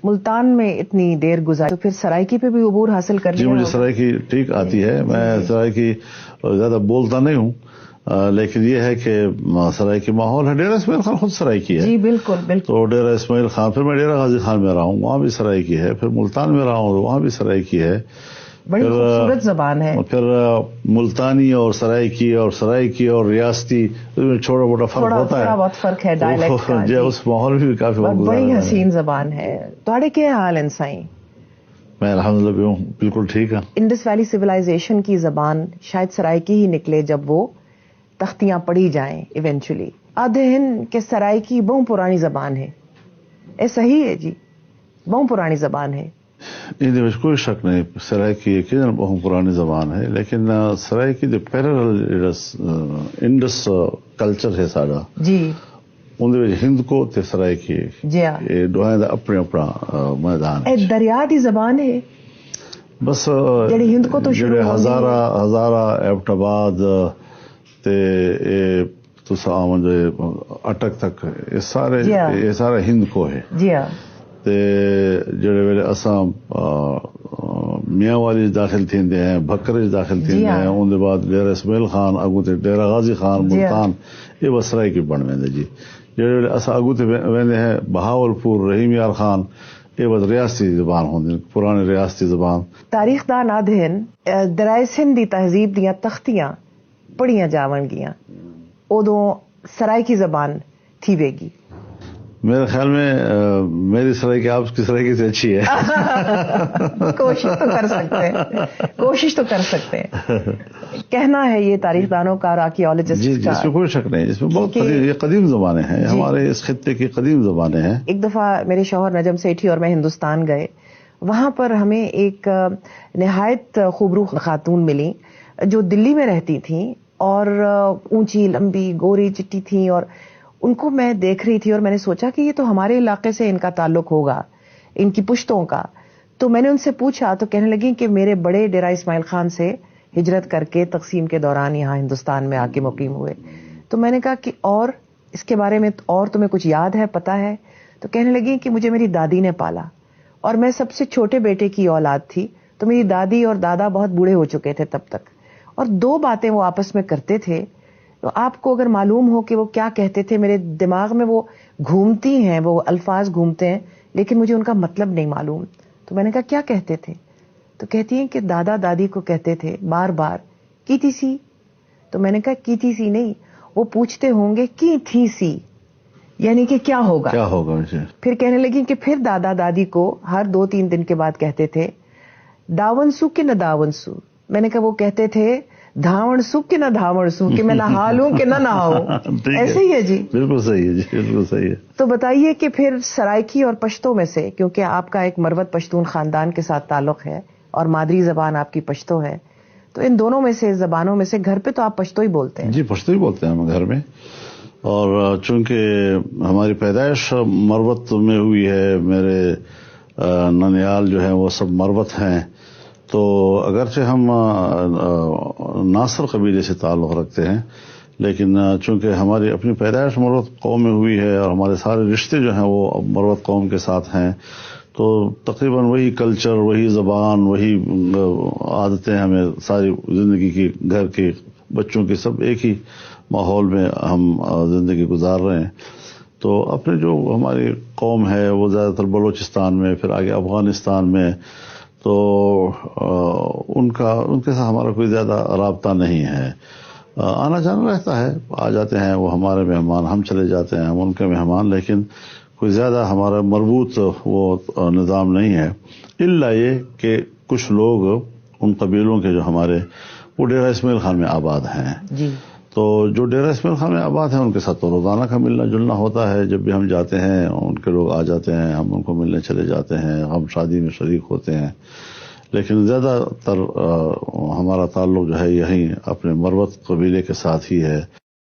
ملتان میں اتنی دیر گزاری تو پھر سرائکی پہ بھی عبور حاصل کر لیا؟ جی مجھے سرائکی ٹھیک آتی ہے، میں سرائکی زیادہ بولتا نہیں ہوں، لیکن یہ ہے کہ سرائکی ماحول ہے. ڈیرہ اسماعیل خان خود سرائکی ہے. جی بالکل بالکل. تو ڈیرہ اسماعیل خان، پھر میں ڈیرہ غازی خان میں رہا ہوں، وہاں بھی سرائکی ہے. پھر ملتان میں رہا ہوں، وہاں بھی سرائکی ہے. بڑی خوبصورت زبان ہے. پھر ملتانی اور سرائکی اور ریاستی چھوٹا موٹا فرق ہوتا ہے، تھوڑا بہت فرق ہے ڈائلیکٹ کا. جی اس ماحول میں بھی کافی وقت گزارا. بڑی حسین زبان ہے. تھوڑے کیا حال ہیں سائیں؟ میں الحمدللہ بالکل ٹھیک ہے. انڈس ویلی سویلائزیشن کی زبان شاید سرائکی ہی نکلے جب وہ تختیاں پڑھی جائیں ایونچولی. آدھے ہیں کہ سرائکی بہت پرانی زبان ہے. اے صحیح ہے جی، بہت پرانی زبان ہے. یہ کوئی شک نہیں، سرائکی یقیناً بہت پرانی زبان ہے، لیکن سرائکی جو پیرل انڈس کلچر ہے سارا جی اندر ہند کو تے سرائکی جی یہ دوہاں دا اپنے اپنا میدان ہے. دریا دی زبان ہے بس جڑی ہند کو تو جڑے ہزارہ ایبٹ آباد تے تسا اٹک تک یہ سارے ہند کو ہے. جی ہاں. تے جڑے ویلے اساں میاں والی داخل تھیندے ہیں، بھکرج داخل تھیندے ہیں، ان دے بعد ڈیرہ اسماعیل خان، اگوں تے ڈیرہ غازی خان، ملتان، یہ بس سرائکی بن ویندے. جی جڑے ویلے اساں اگوں تے ویندے ہیں بہاولپور، رحیم یار خان، یہ بس ریاستی زبان ہوندی، پرانے ریاستی زبان. تاریخ دان آدھن درائے سندھ دی تہذیب دیاں تختیاں پڑھیاں جاون گیاں ادوں سرائکی زبان تھی وے گی. میرے خیال میں میری سرائکی آپ کی سرائکی سے اچھی ہے. کوشش تو کر سکتے ہیں. کہنا ہے یہ تاریخ دانوں کا اور آرکیالوجسٹ کا. جی اس میں کوئی شک نہیں، اس میں بہت یہ قدیم زبانیں ہیں، ہمارے اس خطے کی قدیم زبانیں ہیں. ایک دفعہ میرے شوہر نجم سیٹھی اور میں ہندوستان گئے، وہاں پر ہمیں ایک نہایت خوبرو خاتون ملی جو دلی میں رہتی تھیں اور اونچی لمبی گوری چٹی تھیں، اور ان کو میں دیکھ رہی تھی اور میں نے سوچا کہ یہ تو ہمارے علاقے سے ان کا تعلق ہوگا، ان کی پشتوں کا. تو میں نے ان سے پوچھا تو کہنے لگی کہ میرے بڑے ڈیرہ اسماعیل خان سے ہجرت کر کے تقسیم کے دوران یہاں ہندوستان میں آ کے مقیم ہوئے. تو میں نے کہا کہ اور اس کے بارے میں اور تمہیں کچھ یاد ہے، پتا ہے؟ تو کہنے لگی کہ مجھے میری دادی نے پالا اور میں سب سے چھوٹے بیٹے کی اولاد تھی، تو میری دادی اور دادا بہت بوڑھے ہو چکے تھے تب تک، اور دو باتیں وہ آپس میں کرتے تھے. تو آپ کو اگر معلوم ہو کہ وہ کیا کہتے تھے، میرے دماغ میں وہ گھومتی ہیں، وہ الفاظ گھومتے ہیں، لیکن مجھے ان کا مطلب نہیں معلوم. تو میں نے کہا کیا کہتے تھے؟ تو کہتی ہیں کہ دادا دادی کو کہتے تھے بار بار کی تھی سی. تو میں نے کہا کی تھی سی نہیں، وہ پوچھتے ہوں گے کی تھی سی، یعنی کہ کیا ہوگا. پھر کہنے لگی کہ پھر دادا دادی کو ہر 2-3 دن کے بعد کہتے تھے داون سو کہ نہ داون سو. میں نے کہا وہ کہتے تھے دھاون سو کہ نہ دھاون سو، کہ میں نہا لوں کہ نہ نہاؤں. ایسے ہی ہے جی. بالکل صحیح ہے جی، بالکل صحیح ہے. تو بتائیے کہ پھر سرائکی اور پشتوں میں سے، کیونکہ آپ کا ایک مروت پشتون خاندان کے ساتھ تعلق ہے اور مادری زبان آپ کی پشتو ہے، تو ان دونوں میں سے زبانوں میں سے گھر پہ تو آپ پشتو ہی بولتے ہیں؟ جی پشتو ہی بولتے ہیں ہم گھر میں، اور چونکہ ہماری پیدائش مروت میں ہوئی ہے، میرے ننیال جو ہیں وہ سب مروت ہیں، تو اگرچہ ہم ناصر قبیلے سے تعلق رکھتے ہیں، لیکن چونکہ ہماری اپنی پیدائش مروت قوم میں ہوئی ہے اور ہمارے سارے رشتے جو ہیں وہ مروت قوم کے ساتھ ہیں، تو تقریباً وہی کلچر، وہی زبان، وہی عادتیں ہمیں ساری زندگی کی، گھر کے بچوں کی سب ایک ہی ماحول میں ہم زندگی گزار رہے ہیں. تو اپنے جو ہماری قوم ہے وہ زیادہ تر بلوچستان میں، پھر آگے افغانستان میں، تو ان کے ساتھ ہمارا کوئی زیادہ رابطہ نہیں ہے. آنا جانا رہتا ہے، آ جاتے ہیں وہ ہمارے مہمان، ہم چلے جاتے ہیں ہم ان کے مہمان، لیکن کوئی زیادہ ہمارا مربوط وہ نظام نہیں ہے. الا یہ کہ کچھ لوگ ان قبیلوں کے جو ہمارے وہ ڈیرہ اسماعیل خان میں آباد ہیں جی، تو جو ڈیرہ اسماعیل خان میں آباد ہیں ان کے ساتھ تو روزانہ کا ملنا جلنا ہوتا ہے. جب بھی ہم جاتے ہیں ان کے لوگ آ جاتے ہیں، ہم ان کو ملنے چلے جاتے ہیں، ہم شادی میں شریک ہوتے ہیں، لیکن زیادہ تر ہمارا تعلق جو ہے یہیں اپنے مروت قبیلے کے ساتھ ہی ہے.